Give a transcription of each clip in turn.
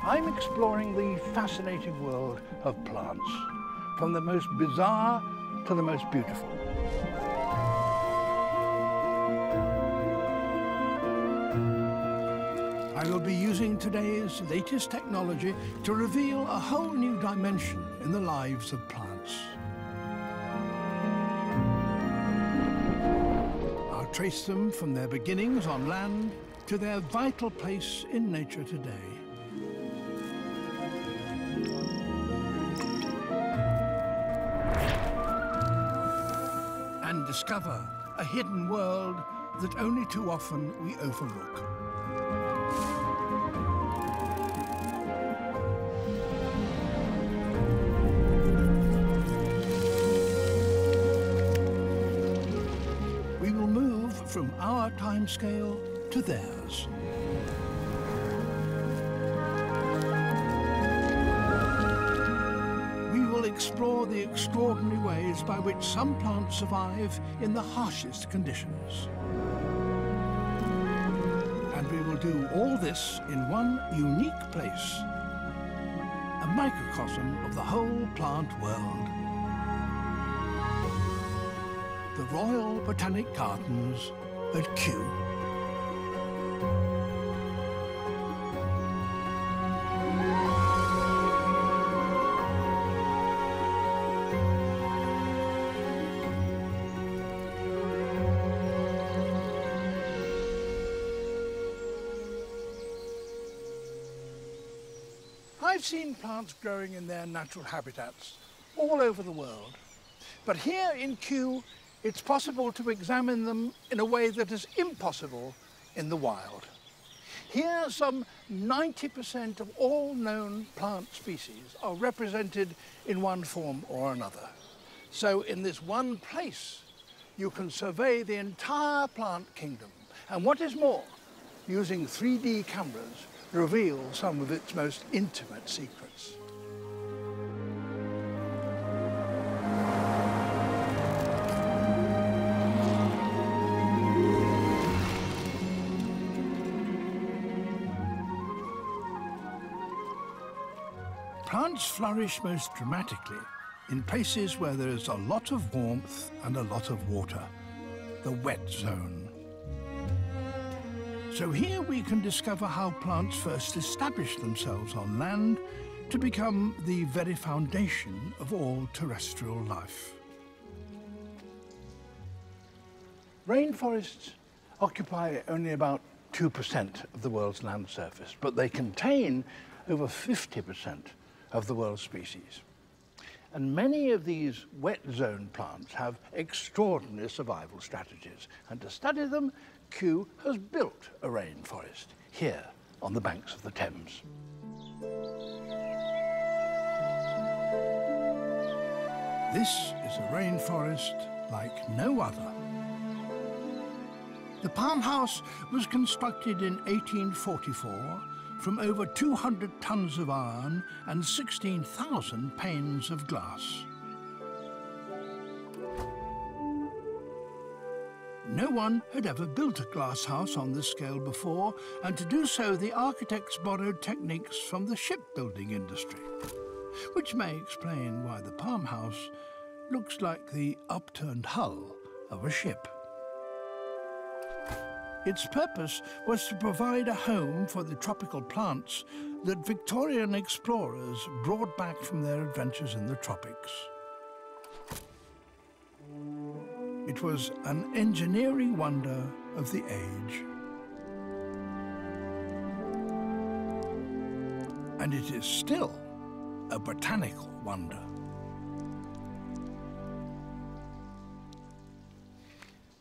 I'm exploring the fascinating world of plants, from the most bizarre to the most beautiful. I will be using today's latest technology to reveal a whole new dimension in the lives of plants. I'll trace them from their beginnings on land to their vital place in nature today. And discover a hidden world that only too often we overlook. We will move from our timescale to theirs. Explore the extraordinary ways by which some plants survive in the harshest conditions. And we will do all this in one unique place, a microcosm of the whole plant world. The Royal Botanic Gardens at Kew. I've seen plants growing in their natural habitats all over the world, but here in Kew, it's possible to examine them in a way that is impossible in the wild. Here, some 90% of all known plant species are represented in one form or another. So in this one place, you can survey the entire plant kingdom, and what is more, using 3D cameras, reveal some of its most intimate secrets. Plants flourish most dramatically in places where there is a lot of warmth and a lot of water, the wet zone. So here we can discover how plants first established themselves on land to become the very foundation of all terrestrial life. Rainforests occupy only about 2% of the world's land surface, but they contain over 50% of the world's species. And many of these wet zone plants have extraordinary survival strategies, and to study them, Kew has built a rainforest here on the banks of the Thames. This is a rainforest like no other. The palm house was constructed in 1844 from over 200 tons of iron and 16,000 panes of glass. No one had ever built a glass house on this scale before, and to do so the architects borrowed techniques from the shipbuilding industry, which may explain why the palm house looks like the upturned hull of a ship. Its purpose was to provide a home for the tropical plants that Victorian explorers brought back from their adventures in the tropics. It was an engineering wonder of the age. And it is still a botanical wonder.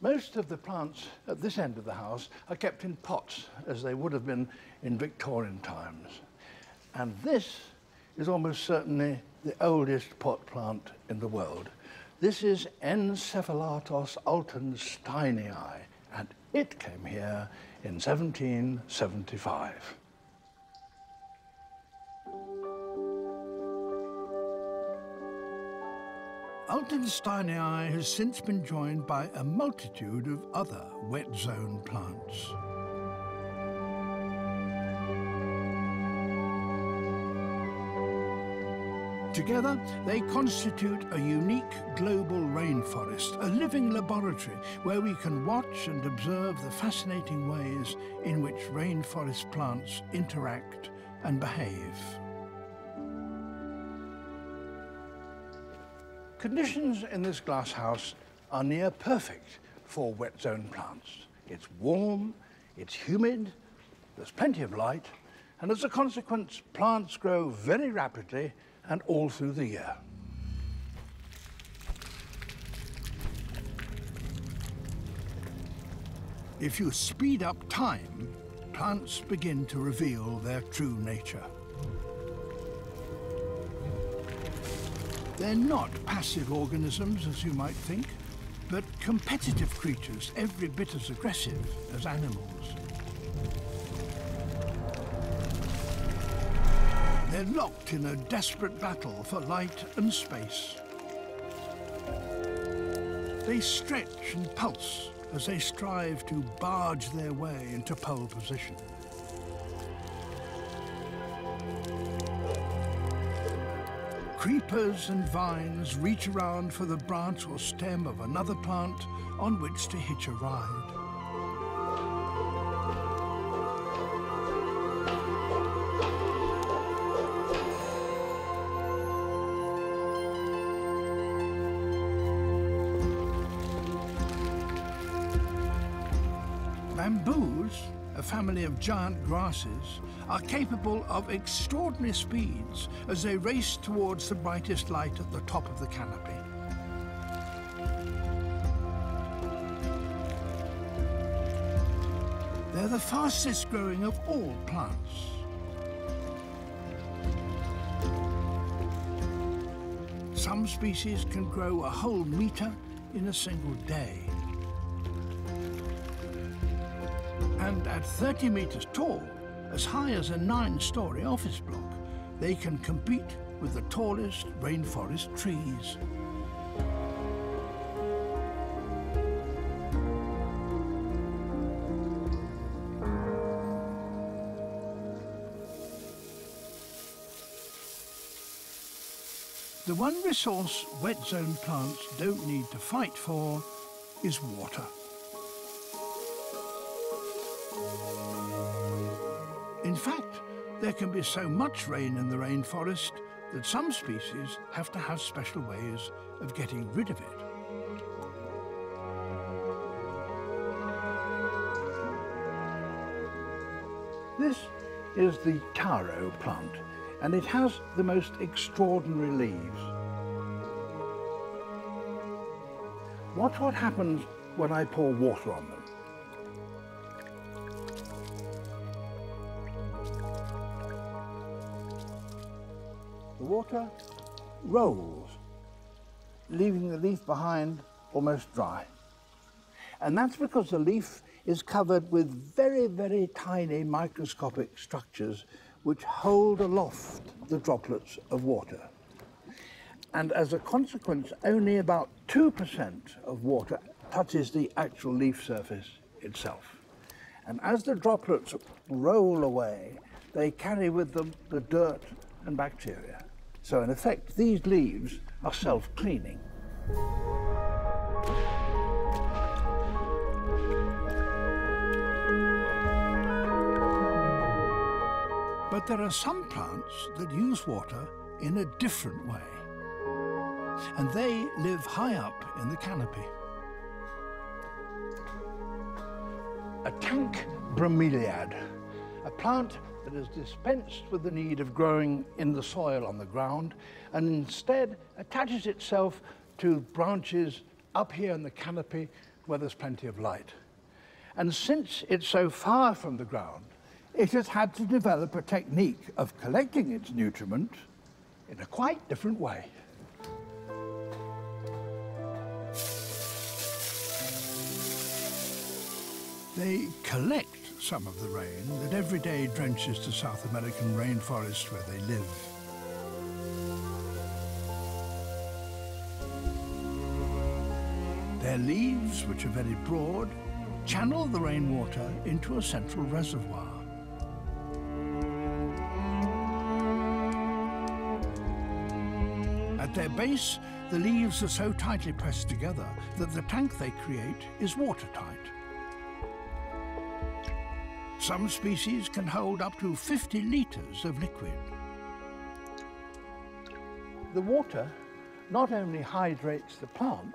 Most of the plants at this end of the house are kept in pots, as they would have been in Victorian times. And this is almost certainly the oldest pot plant in the world. This is Encephalatos altensteinii, and it came here in 1775. Altensteinii has since been joined by a multitude of other wet zone plants. Together, they constitute a unique global rainforest, a living laboratory where we can watch and observe the fascinating ways in which rainforest plants interact and behave. Conditions in this glasshouse are near perfect for wet zone plants. It's warm, it's humid, there's plenty of light, and as a consequence, plants grow very rapidly and all through the year. If you speed up time, plants begin to reveal their true nature. They're not passive organisms, as you might think, but competitive creatures, every bit as aggressive as animals. They're locked in a desperate battle for light and space. They stretch and pulse as they strive to barge their way into pole position. Creepers and vines reach around for the branch or stem of another plant on which to hitch a ride. Bamboos, a family of giant grasses, are capable of extraordinary speeds as they race towards the brightest light at the top of the canopy. They're the fastest growing of all plants. Some species can grow a whole meter in a single day. And at 30 meters tall, as high as a 9-story office block, they can compete with the tallest rainforest trees. The one resource wet zone plants don't need to fight for is water. In fact, there can be so much rain in the rainforest that some species have to have special ways of getting rid of it. This is the taro plant, and it has the most extraordinary leaves. Watch what happens when I pour water on them. The water rolls, leaving the leaf behind almost dry. And that's because the leaf is covered with very, very tiny microscopic structures which hold aloft the droplets of water. And as a consequence, only about 2% of water touches the actual leaf surface itself. And as the droplets roll away, they carry with them the dirt and bacteria. So in effect, these leaves are self-cleaning. But there are some plants that use water in a different way, and they live high up in the canopy. A tank bromeliad, a plant that is dispensed with the need of growing in the soil on the ground and instead attaches itself to branches up here in the canopy where there's plenty of light. And since it's so far from the ground, it has had to develop a technique of collecting its nutriment in a quite different way. They collect some of the rain that every day drenches the South American rainforest where they live. Their leaves, which are very broad, channel the rainwater into a central reservoir. At their base, the leaves are so tightly pressed together that the tank they create is watertight. Some species can hold up to 50 litres of liquid. The water not only hydrates the plant,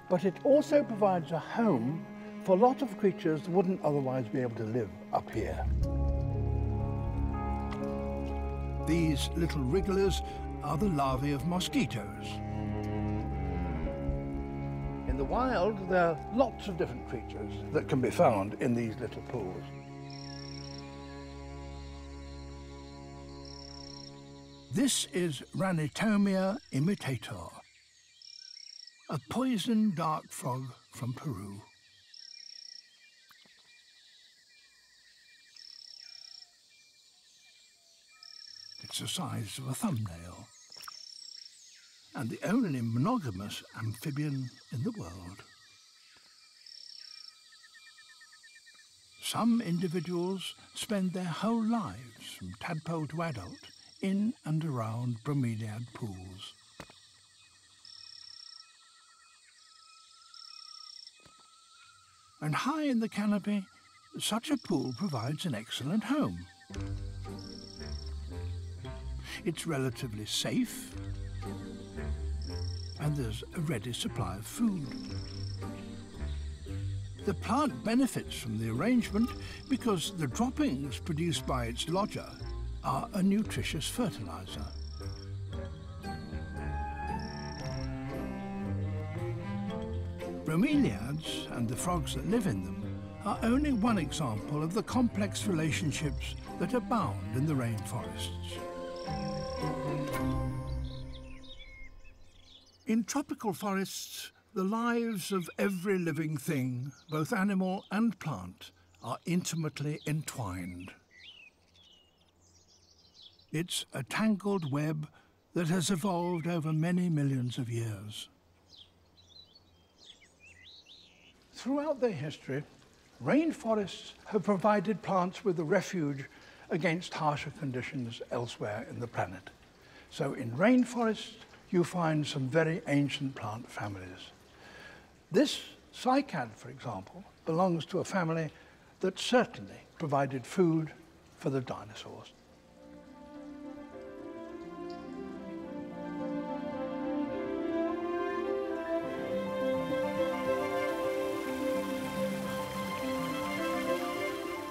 but it also provides a home for a lot of creatures that wouldn't otherwise be able to live up here. These little wrigglers are the larvae of mosquitoes. In the wild, there are lots of different creatures that can be found in these little pools. This is Ranitomia imitator, a poison dark frog from Peru. It's the size of a thumbnail, and the only monogamous amphibian in the world. Some individuals spend their whole lives, from tadpole to adult, in and around bromeliad pools. And high in the canopy, such a pool provides an excellent home. It's relatively safe, and there's a ready supply of food. The plant benefits from the arrangement because the droppings produced by its lodger are a nutritious fertilizer. Bromeliads and the frogs that live in them are only one example of the complex relationships that abound in the rainforests. In tropical forests, the lives of every living thing, both animal and plant, are intimately entwined. It's a tangled web that has evolved over many millions of years. Throughout their history, rainforests have provided plants with a refuge against harsher conditions elsewhere in the planet. So in rainforests, you find some very ancient plant families. This cycad, for example, belongs to a family that certainly provided food for the dinosaurs.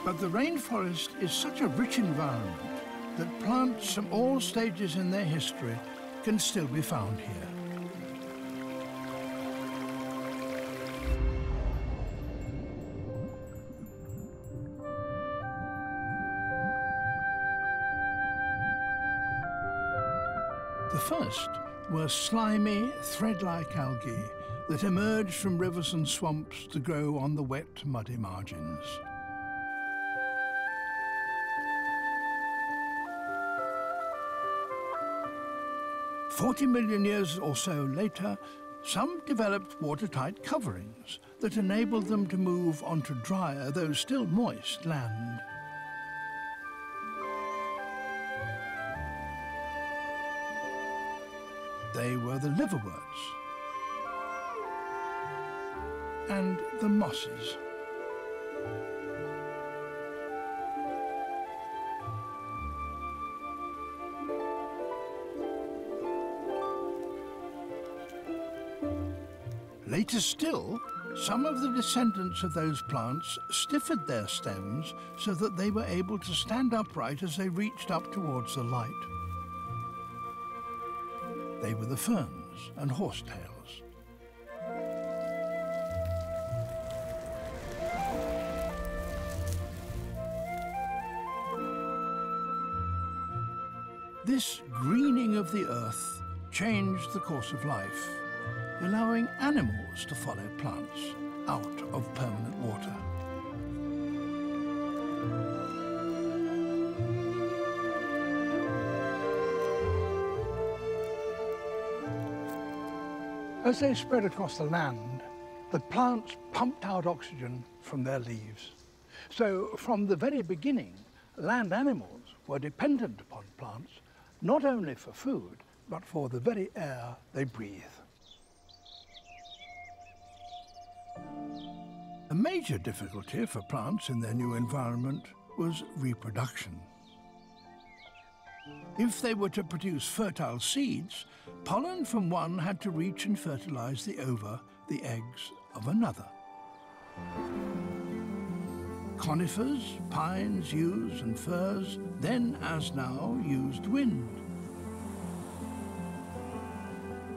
But the rainforest is such a rich environment that plants from all stages in their history can still be found here. The first were slimy, thread-like algae that emerged from rivers and swamps to grow on the wet, muddy margins. "40 million years or so later, some developed watertight coverings that enabled them to move onto drier, though still moist, land. They were the liverworts and the mosses. Later still, some of the descendants of those plants stiffened their stems so that they were able to stand upright as they reached up towards the light. They were the ferns and horsetails. This greening of the earth changed the course of life, allowing animals to follow plants out of permanent water. As they spread across the land, the plants pumped out oxygen from their leaves. So from the very beginning, land animals were dependent upon plants, not only for food, but for the very air they breathe. A major difficulty for plants in their new environment was reproduction. If they were to produce fertile seeds, pollen from one had to reach and fertilize the ova, the eggs of another. Conifers, pines, yews and firs then, as now, used wind.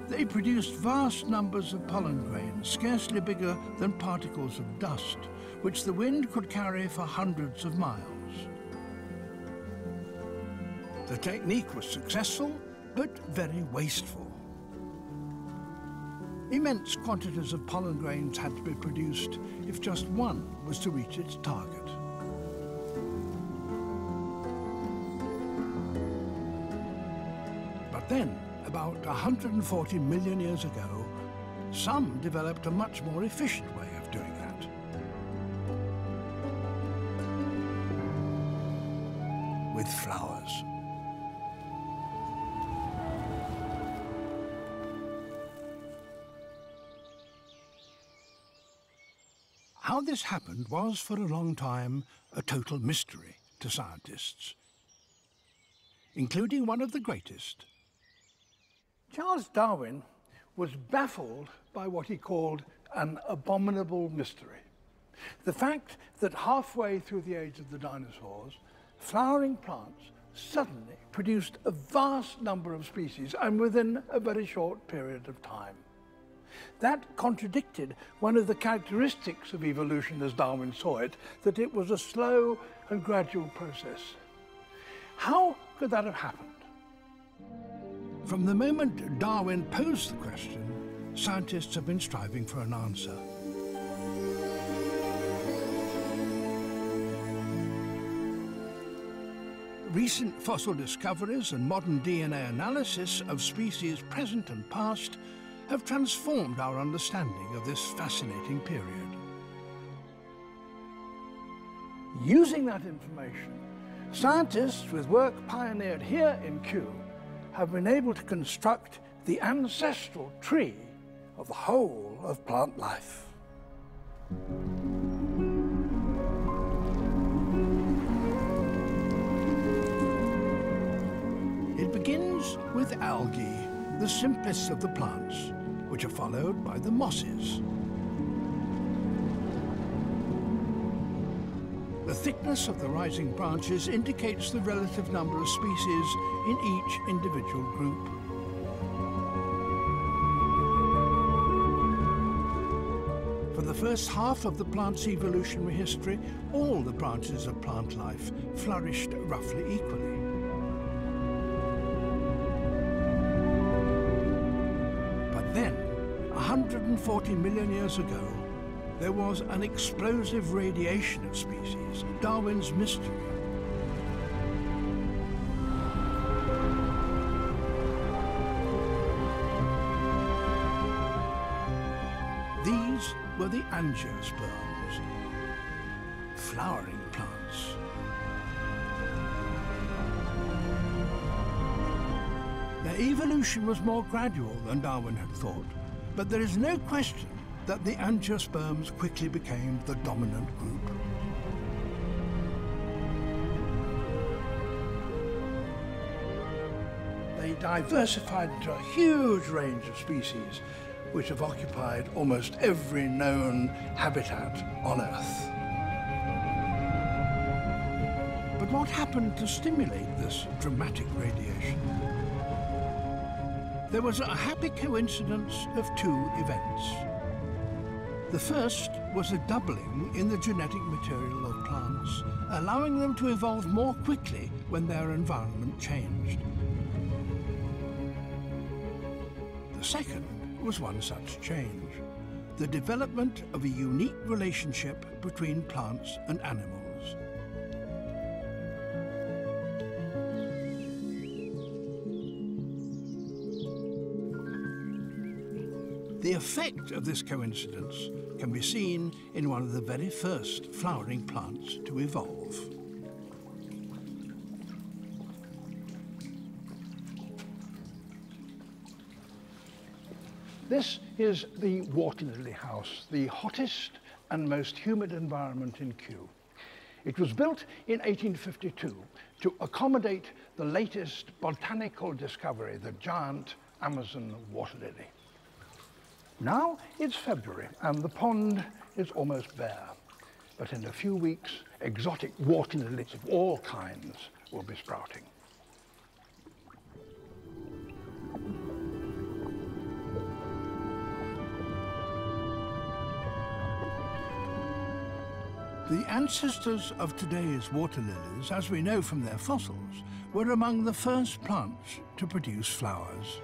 They produced vast numbers of pollen grains, scarcely bigger than particles of dust, which the wind could carry for hundreds of miles. The technique was successful, but very wasteful. Immense quantities of pollen grains had to be produced if just one was to reach its target. But then, about 140 million years ago, some developed a much more efficient way of doing that. With flowers. How this happened was, for a long time, a total mystery to scientists, including one of the greatest. Charles Darwin was baffled by what he called an abominable mystery. The fact that halfway through the age of the dinosaurs, flowering plants suddenly produced a vast number of species, and within a very short period of time. That contradicted one of the characteristics of evolution as Darwin saw it, that it was a slow and gradual process. How could that have happened? From the moment Darwin posed the question, scientists have been striving for an answer. Recent fossil discoveries and modern DNA analysis of species present and past have transformed our understanding of this fascinating period. Using that information, scientists with work pioneered here in Kew have been able to construct the ancestral tree of the whole of plant life. It begins with algae, the simplest of the plants, which are followed by the mosses. The thickness of the rising branches indicates the relative number of species in each individual group. For the first half of the plant's evolutionary history, all the branches of plant life flourished roughly equally. But then, 140 million years ago, there was an explosive radiation of species, Darwin's mystery. These were the angiosperms, flowering plants. Their evolution was more gradual than Darwin had thought, but there is no question that the angiosperms quickly became the dominant group. They diversified into a huge range of species, which have occupied almost every known habitat on Earth. But what happened to stimulate this dramatic radiation? There was a happy coincidence of two events. The first was a doubling in the genetic material of plants, allowing them to evolve more quickly when their environment changed. The second was one such change, the development of a unique relationship between plants and animals. The effect of this coincidence can be seen in one of the very first flowering plants to evolve. This is the water lily house, the hottest and most humid environment in Kew. It was built in 1852 to accommodate the latest botanical discovery, the giant Amazon water lily. Now it's February and the pond is almost bare, but in a few weeks, exotic water lilies of all kinds will be sprouting. The ancestors of today's water lilies, as we know from their fossils, were among the first plants to produce flowers.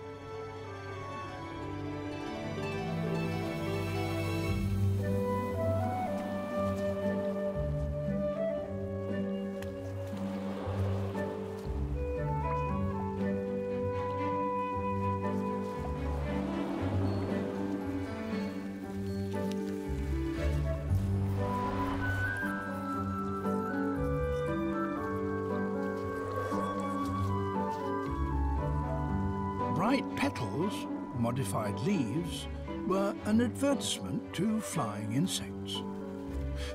Bright petals, modified leaves, were an advertisement to flying insects.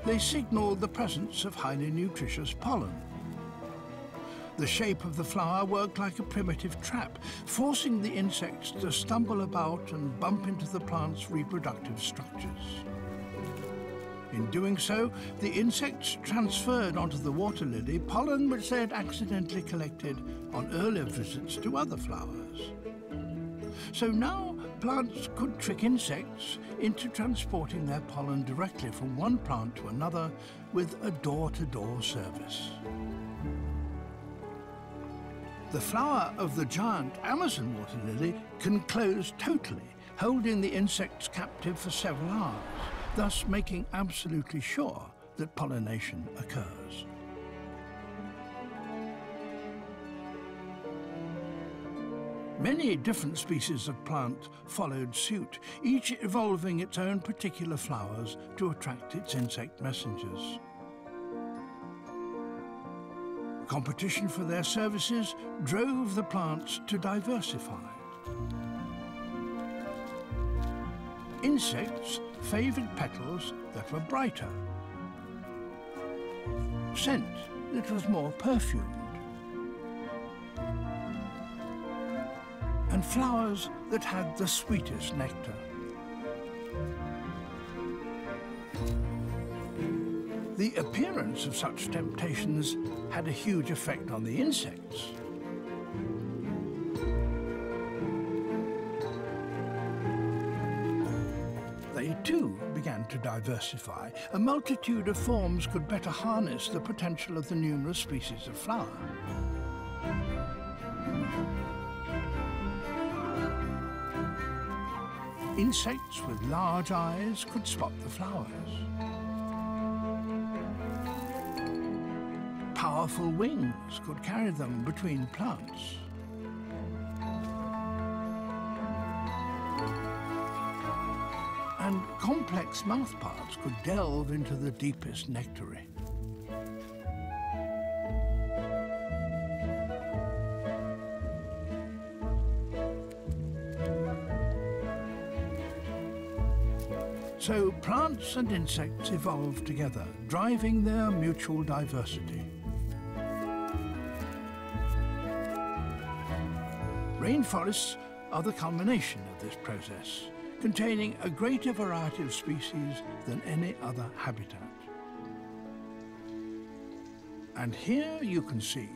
They signalled the presence of highly nutritious pollen. The shape of the flower worked like a primitive trap, forcing the insects to stumble about and bump into the plant's reproductive structures. In doing so, the insects transferred onto the water lily pollen which they had accidentally collected on earlier visits to other flowers. So now plants could trick insects into transporting their pollen directly from one plant to another with a door-to-door service. The flower of the giant Amazon water lily can close totally, holding the insects captive for several hours, thus making absolutely sure that pollination occurs. Many different species of plant followed suit, each evolving its own particular flowers to attract its insect messengers. Competition for their services drove the plants to diversify. Insects favoured petals that were brighter, scent that was more perfumed, and flowers that had the sweetest nectar. The appearance of such temptations had a huge effect on the insects. They too began to diversify. A multitude of forms could better harness the potential of the numerous species of flower. Insects with large eyes could spot the flowers. Powerful wings could carry them between plants. And complex mouthparts could delve into the deepest nectary. So plants and insects evolved together, driving their mutual diversity. Rainforests are the culmination of this process, containing a greater variety of species than any other habitat. And here you can see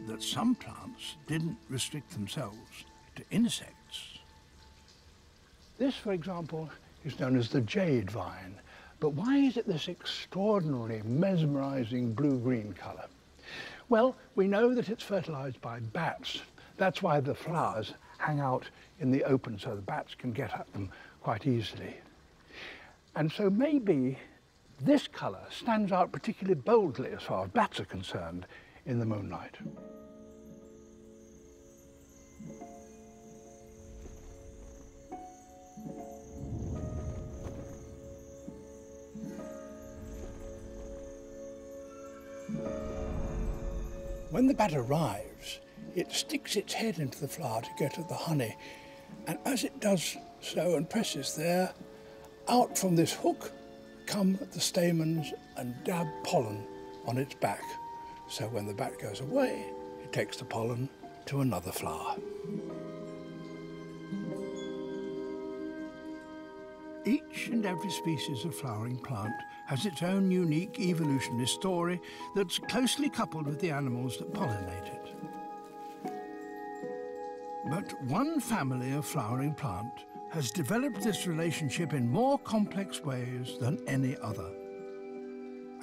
that some plants didn't restrict themselves to insects. This, for example, is known as the jade vine. But why is it this extraordinarily mesmerizing blue-green color? Well, we know that it's fertilized by bats. That's why the flowers hang out in the open so the bats can get at them quite easily. And so maybe this color stands out particularly boldly as far as bats are concerned in the moonlight. When the bat arrives, it sticks its head into the flower to get at the honey, and as it does so and presses there. Out from this hook come the stamens and dab pollen on its back. So when the bat goes away, it takes the pollen to another flower. Each and every species of flowering plant has its own unique evolutionary story that's closely coupled with the animals that pollinate it. But one family of flowering plant has developed this relationship in more complex ways than any other,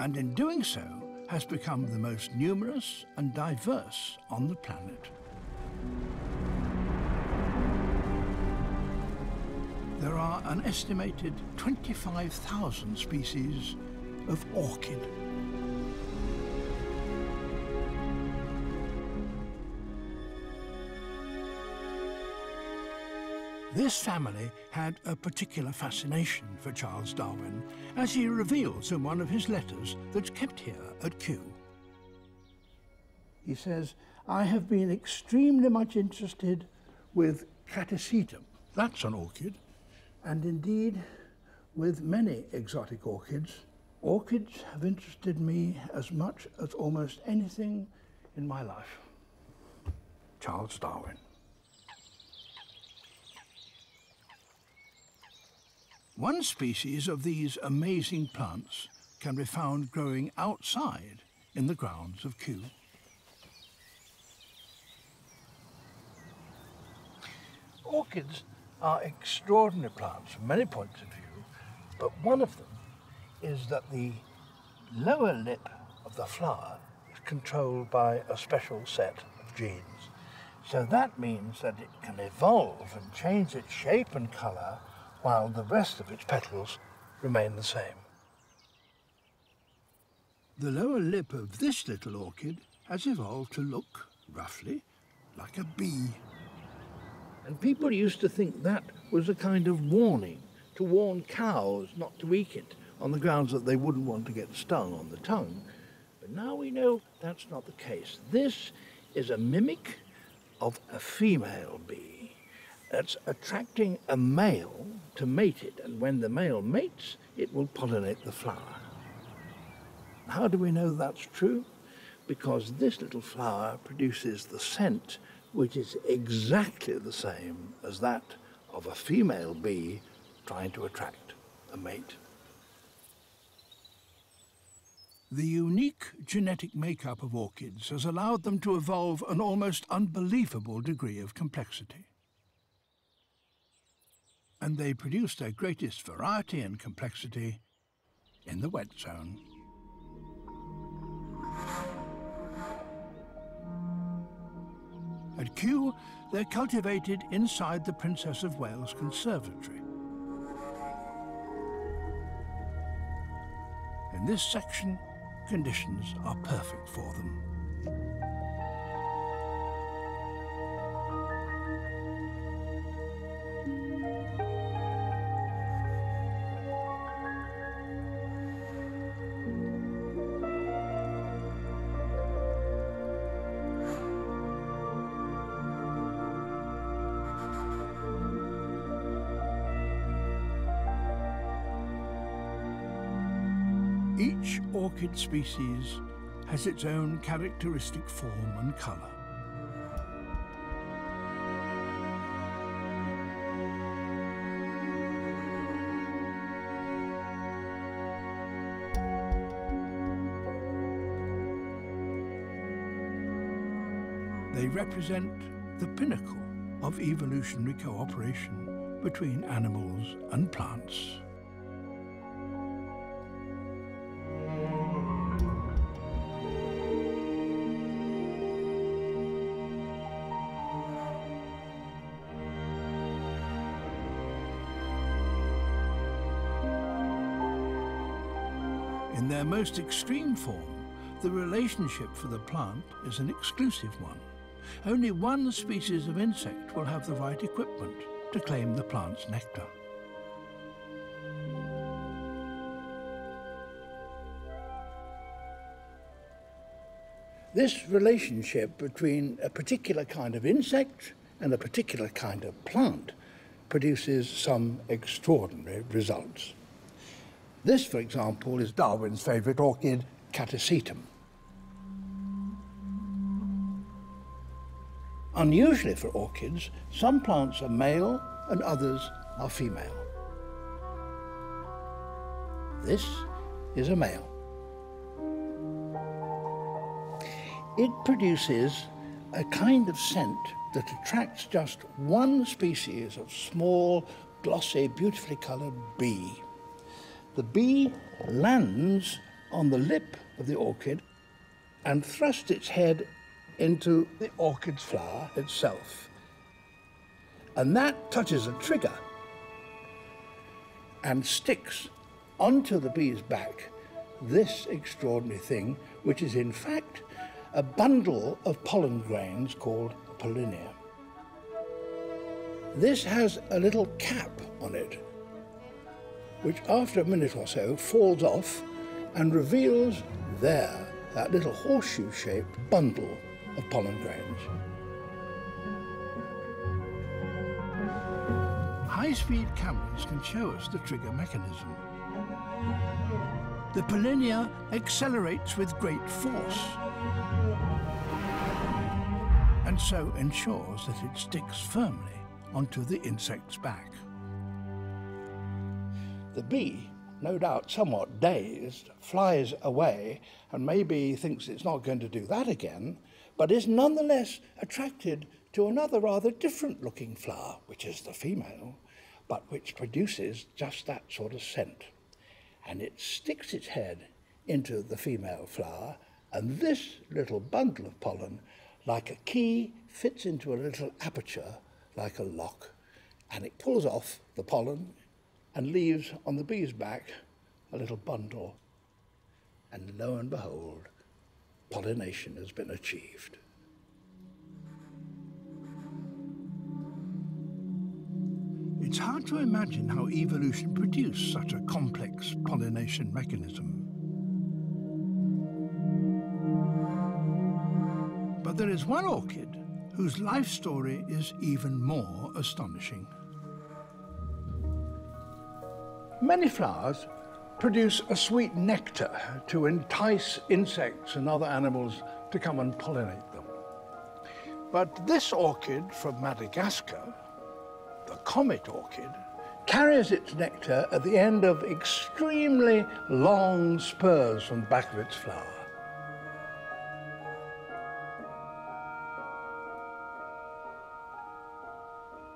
and in doing so has become the most numerous and diverse on the planet. There are an estimated 25,000 species of orchid. This family had a particular fascination for Charles Darwin, as he reveals in one of his letters that's kept here at Kew. He says, "I have been extremely much interested with Catasetum, that's an orchid, and indeed with many exotic orchids. Orchids have interested me as much as almost anything in my life." Charles Darwin. One species of these amazing plants can be found growing outside in the grounds of Kew. Orchids are extraordinary plants from many points of view, but one of them is that the lower lip of the flower is controlled by a special set of genes. So that means that it can evolve and change its shape and colour while the rest of its petals remain the same. The lower lip of this little orchid has evolved to look, roughly, like a bee. And people used to think that was a kind of warning, to warn cows not to eat it, on the grounds that they wouldn't want to get stung on the tongue. But now we know that's not the case. This is a mimic of a female bee that's attracting a male to mate it, and when the male mates, it will pollinate the flower. How do we know that's true? Because this little flower produces the scent which is exactly the same as that of a female bee trying to attract a mate. The unique genetic makeup of orchids has allowed them to evolve an almost unbelievable degree of complexity. And they produce their greatest variety and complexity in the wet zone. At Kew, they're cultivated inside the Princess of Wales Conservatory. In this section, conditions are perfect for them. Each orchid species has its own characteristic form and colour. They represent the pinnacle of evolutionary cooperation between animals and plants. In their most extreme form, the relationship for the plant is an exclusive one. Only one species of insect will have the right equipment to claim the plant's nectar. This relationship between a particular kind of insect and a particular kind of plant produces some extraordinary results. This, for example, is Darwin's favourite orchid, Catasetum. Unusually for orchids, some plants are male and others are female. This is a male. It produces a kind of scent that attracts just one species of small, glossy, beautifully coloured bee. The bee lands on the lip of the orchid and thrusts its head into the orchid's flower itself. And that touches a trigger and sticks onto the bee's back this extraordinary thing, which is in fact a bundle of pollen grains called pollinia. This has a little cap on it, which after a minute or so falls off and reveals there that little horseshoe-shaped bundle of pollen grains. High-speed cameras can show us the trigger mechanism. The pollinia accelerates with great force and so ensures that it sticks firmly onto the insect's back. The bee, no doubt somewhat dazed, flies away and maybe thinks it's not going to do that again, but is nonetheless attracted to another rather different-looking flower, which is the female, but which produces just that sort of scent. And it sticks its head into the female flower, and this little bundle of pollen, like a key, fits into a little aperture like a lock, and it pulls off the pollen and leaves on the bee's back a little bundle. And lo and behold, pollination has been achieved. It's hard to imagine how evolution produced such a complex pollination mechanism. But there is one orchid whose life story is even more astonishing. Many flowers produce a sweet nectar to entice insects and other animals to come and pollinate them. But this orchid from Madagascar, the comet orchid, carries its nectar at the end of extremely long spurs from the back of its flower.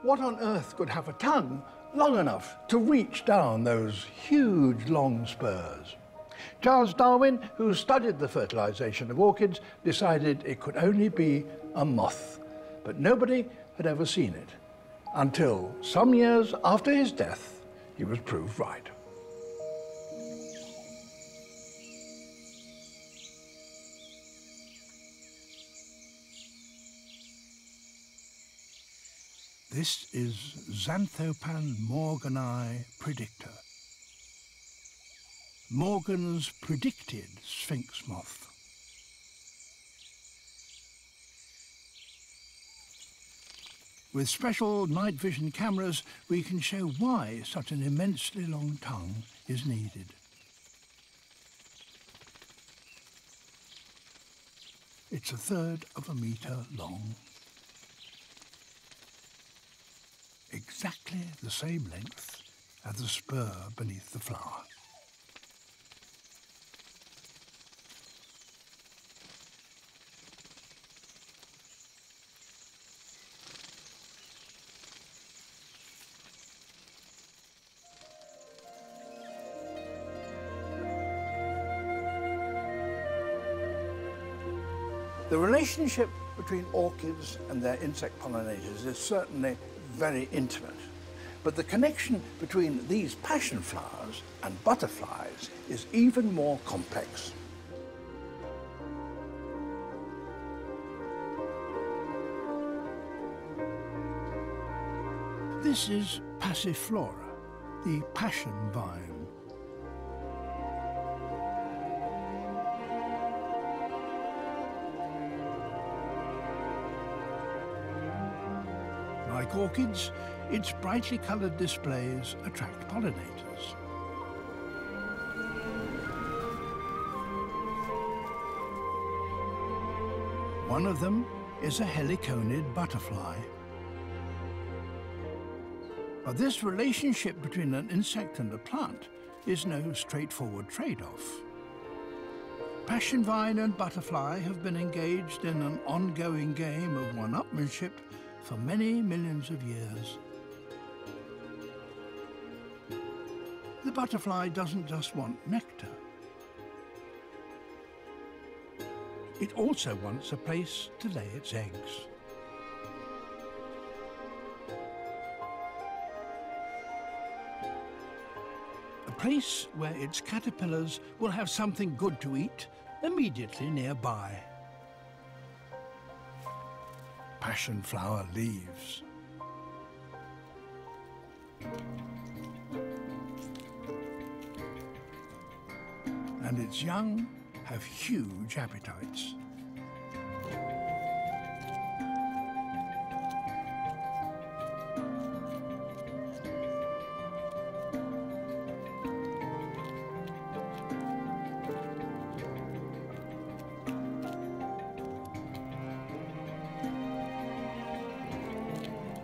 What on earth could have a tongue long enough to reach down those huge long spurs? Charles Darwin, who studied the fertilization of orchids, decided it could only be a moth, but nobody had ever seen it, until some years after his death, he was proved right. This is Xanthopan morgani predictor, Morgan's predicted sphinx moth. With special night vision cameras, we can show why such an immensely long tongue is needed. It's 1/3 of a metre long. Exactly the same length as the spur beneath the flower. The relationship between orchids and their insect pollinators is certainly very intimate, but the connection between these passion flowers and butterflies is even more complex. This is Passiflora, the passion vine. Like orchids, its brightly coloured displays attract pollinators. One of them is a heliconid butterfly. But this relationship between an insect and a plant is no straightforward trade-off. Passion vine and butterfly have been engaged in an ongoing game of one-upmanship for many millions of years. The butterfly doesn't just want nectar. It also wants a place to lay its eggs. A place where its caterpillars will have something good to eat immediately nearby. Passion flower leaves. And its young have huge appetites.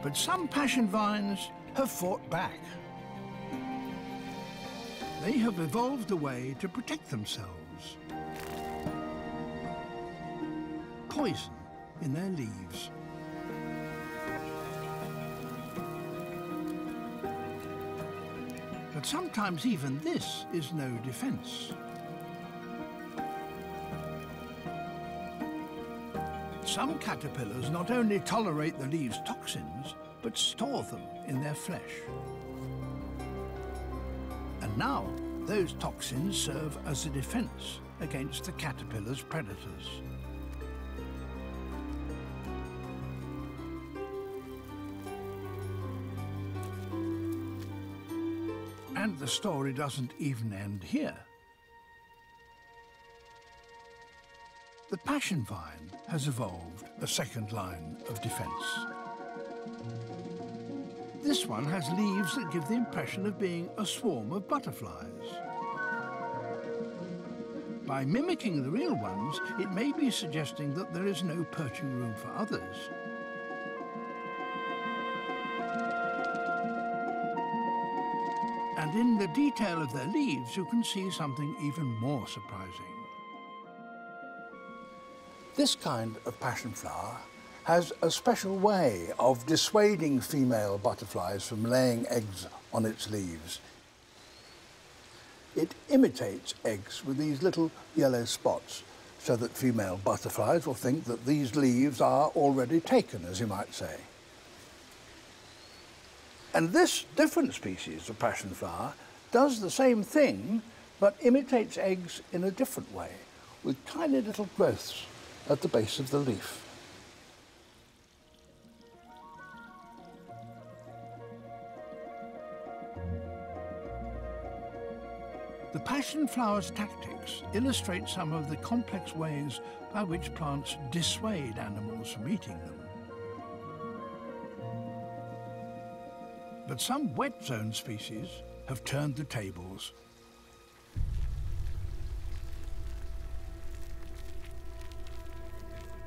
But some passion vines have fought back. They have evolved a way to protect themselves. Poison in their leaves. But sometimes even this is no defense. Some caterpillars not only tolerate the leaves' toxins, but store them in their flesh. And now, those toxins serve as a defense against the caterpillar's predators. And the story doesn't even end here. The passion vine has evolved a second line of defense. This one has leaves that give the impression of being a swarm of butterflies. By mimicking the real ones, it may be suggesting that there is no perching room for others. And in the detail of their leaves, you can see something even more surprising. This kind of passion flower has a special way of dissuading female butterflies from laying eggs on its leaves. It imitates eggs with these little yellow spots so that female butterflies will think that these leaves are already taken, as you might say. And this different species of passion flower does the same thing, but imitates eggs in a different way, with tiny little growths at the base of the leaf. The passion flower's tactics illustrate some of the complex ways by which plants dissuade animals from eating them. But some wet zone species have turned the tables.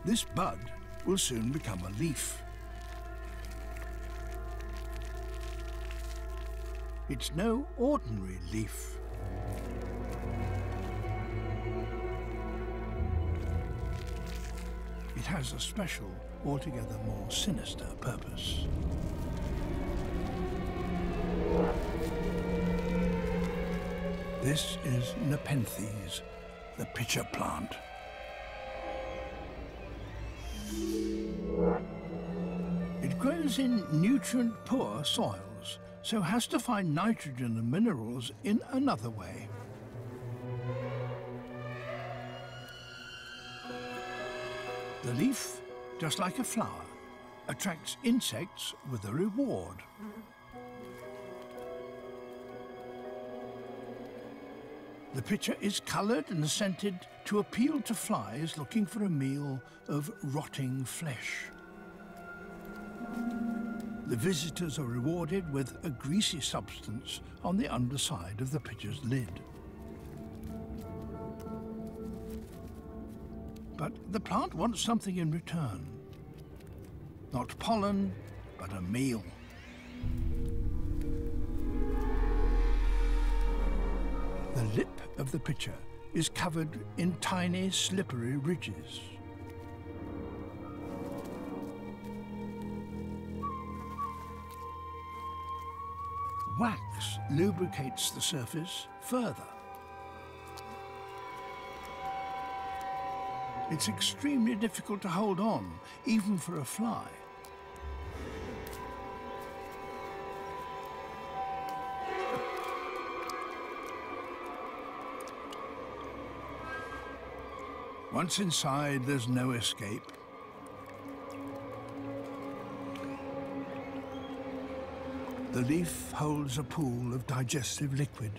This bud will soon become a leaf. It's no ordinary leaf. It has a special, altogether more sinister purpose. This is Nepenthes, the pitcher plant. It grows in nutrient-poor soils, so has to find nitrogen and minerals in another way. The leaf, just like a flower, attracts insects with a reward. The pitcher is coloured and scented to appeal to flies looking for a meal of rotting flesh. The visitors are rewarded with a greasy substance on the underside of the pitcher's lid. But the plant wants something in return. Not pollen, but a meal. The lip of the pitcher is covered in tiny, slippery ridges. Wax lubricates the surface further. It's extremely difficult to hold on, even for a fly. Once inside, there's no escape. The leaf holds a pool of digestive liquid.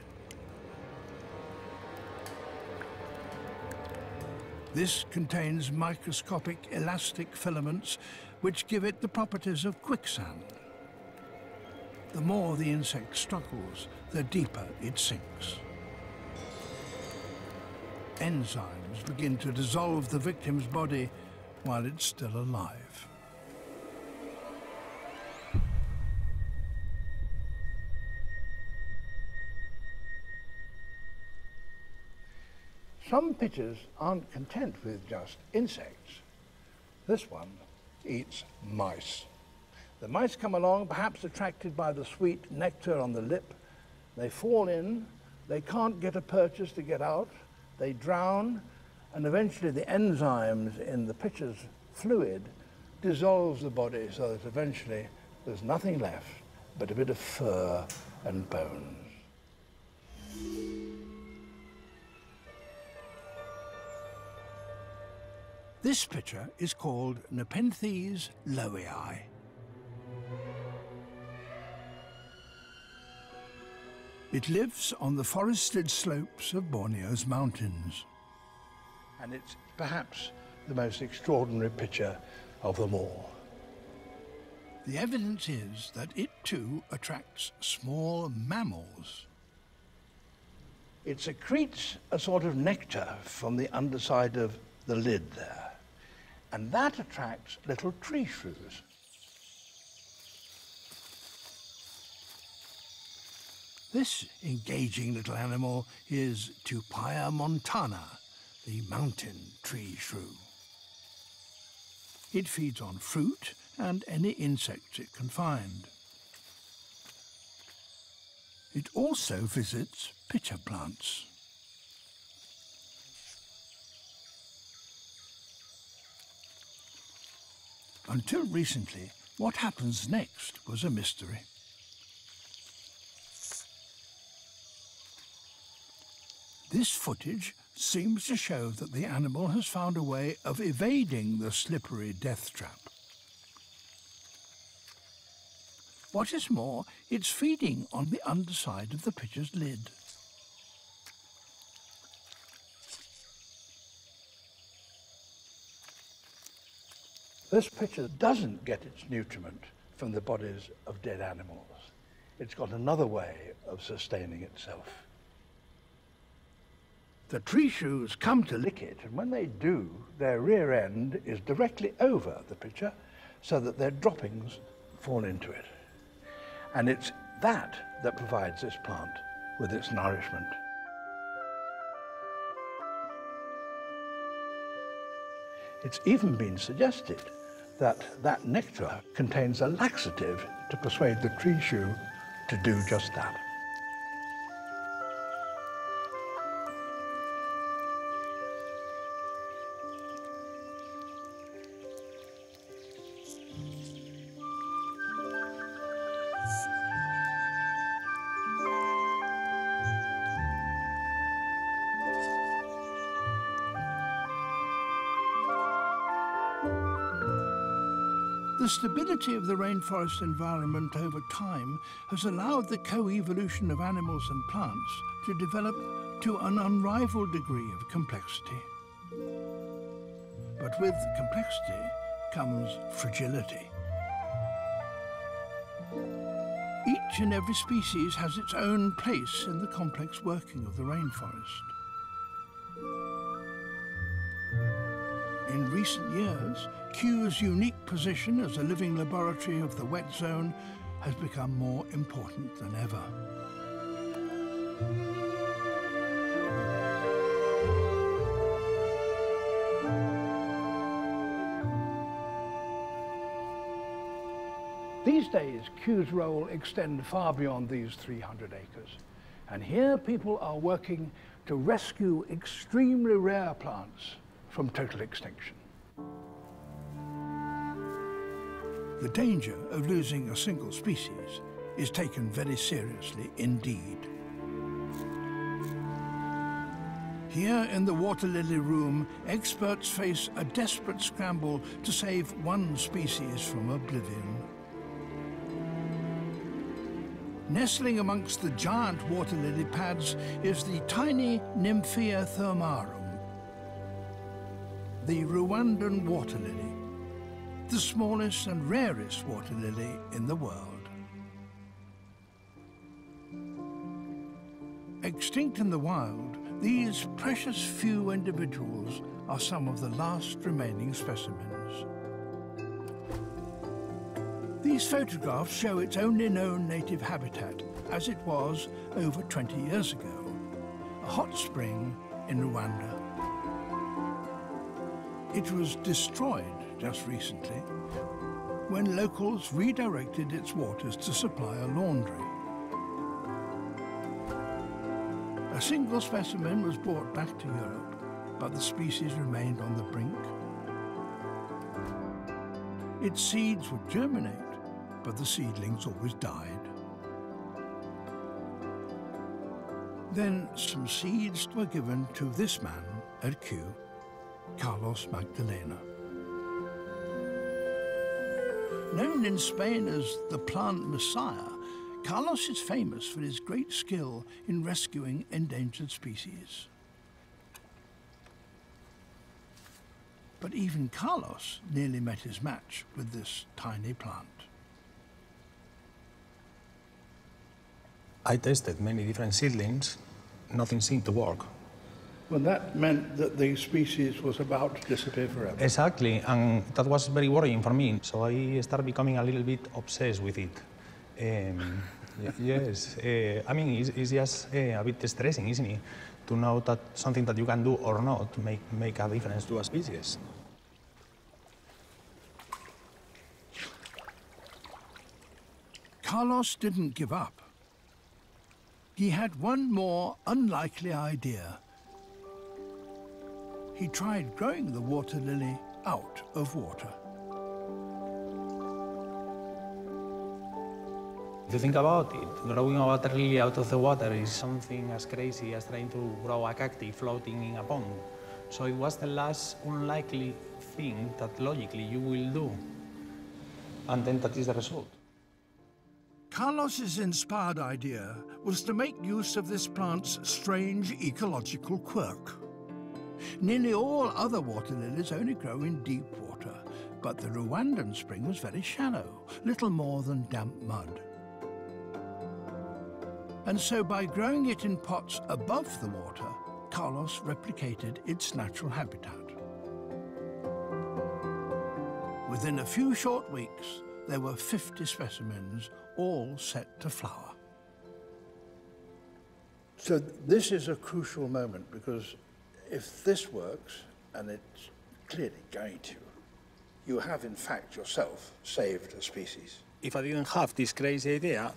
This contains microscopic elastic filaments which give it the properties of quicksand. The more the insect struggles, the deeper it sinks. Enzymes begin to dissolve the victim's body while it's still alive. Some pitchers aren't content with just insects. This one eats mice. The mice come along, perhaps attracted by the sweet nectar on the lip. They fall in, they can't get a purchase to get out, they drown, and eventually the enzymes in the pitcher's fluid dissolves the body so that eventually there's nothing left but a bit of fur and bones. This pitcher is called Nepenthes lowii. It lives on the forested slopes of Borneo's mountains. And it's perhaps the most extraordinary pitcher of them all. The evidence is that it too attracts small mammals. It secretes a sort of nectar from the underside of the lid there. And that attracts little tree shrews. This engaging little animal is Tupaia montana, the mountain tree shrew. It feeds on fruit and any insects it can find. It also visits pitcher plants. Until recently, what happens next was a mystery. This footage seems to show that the animal has found a way of evading the slippery death trap. What is more, it's feeding on the underside of the pitcher's lid. This pitcher doesn't get its nutriment from the bodies of dead animals. It's got another way of sustaining itself. The tree shrews come to lick it, and when they do, their rear end is directly over the pitcher so that their droppings fall into it. And it's that that provides this plant with its nourishment. It's even been suggested that that nectar contains a laxative to persuade the tree shrew to do just that. The stability of the rainforest environment over time has allowed the co-evolution of animals and plants to develop to an unrivaled degree of complexity. But with complexity comes fragility. Each and every species has its own place in the complex working of the rainforest. In recent years, Kew's unique position as a living laboratory of the wet zone has become more important than ever. These days, Kew's role extends far beyond these 300 acres. And here people are working to rescue extremely rare plants from total extinction. The danger of losing a single species is taken very seriously indeed. Here in the water lily room, experts face a desperate scramble to save one species from oblivion. Nestling amongst the giant water lily pads is the tiny Nymphea thermarum, the Rwandan water lily, the smallest and rarest water lily in the world. Extinct in the wild, these precious few individuals are some of the last remaining specimens. These photographs show its only known native habitat as it was over 20 years ago, a hot spring in Rwanda. It was destroyed just recently when locals redirected its waters to supply a laundry. A single specimen was brought back to Europe, but the species remained on the brink. Its seeds would germinate, but the seedlings always died. Then some seeds were given to this man at Kew, Carlos Magdalena. Known in Spain as the plant messiah, Carlos is famous for his great skill in rescuing endangered species. But even Carlos nearly met his match with this tiny plant. I tested many different seedlings. Nothing seemed to work. Well, that meant that the species was about to disappear forever. Exactly, and that was very worrying for me. So I started becoming a little bit obsessed with it. Yes, I mean, it's just a bit stressing, isn't it? To know that something that you can do or not make a difference to a species. Carlos didn't give up. He had one more unlikely idea. He tried growing the water lily out of water. If you think about it, growing a water lily out of the water is something as crazy as trying to grow a cacti floating in a pond. So it was the last unlikely thing that logically you will do. And then that is the result. Carlos's inspired idea was to make use of this plant's strange ecological quirk. Nearly all other water lilies only grow in deep water, but the Rwandan spring was very shallow, little more than damp mud. And so by growing it in pots above the water, Carlos replicated its natural habitat. Within a few short weeks, there were 50 specimens, all set to flower. So this is a crucial moment, because if this works, and it's clearly going to, you have in fact yourself saved a species. If I didn't have this crazy idea,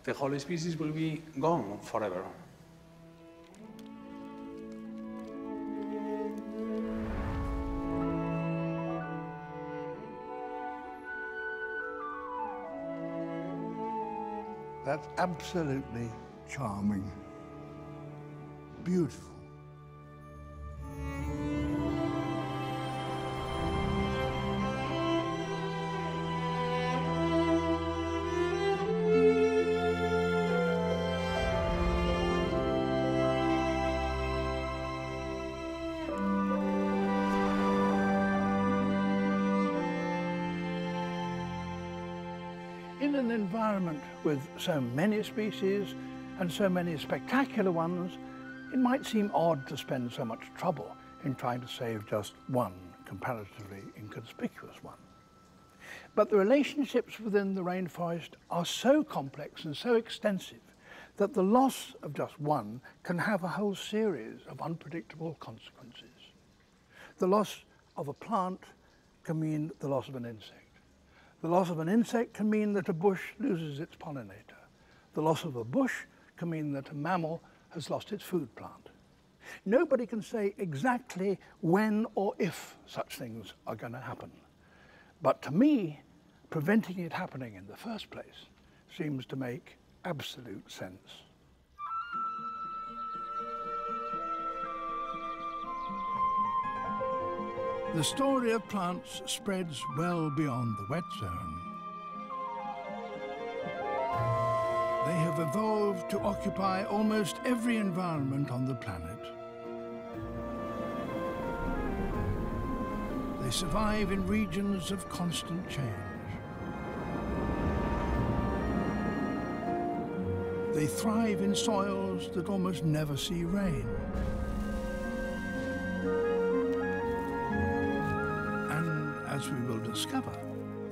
the whole species will be gone forever. That's absolutely charming, beautiful. in an environment with so many species and so many spectacular ones, it might seem odd to spend so much trouble in trying to save just one comparatively inconspicuous one. But the relationships within the rainforest are so complex and so extensive that the loss of just one can have a whole series of unpredictable consequences. The loss of a plant can mean the loss of an insect. The loss of an insect can mean that a bush loses its pollinator. The loss of a bush can mean that a mammal has lost its food plant. Nobody can say exactly when or if such things are going to happen. But to me, preventing it happening in the first place seems to make absolute sense. The story of plants spreads well beyond the wet zone. They have evolved to occupy almost every environment on the planet. They survive in regions of constant change. They thrive in soils that almost never see rain. And as we will discover,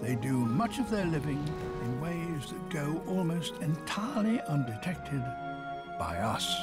they do much of their living in ways that go almost entirely undetected by us.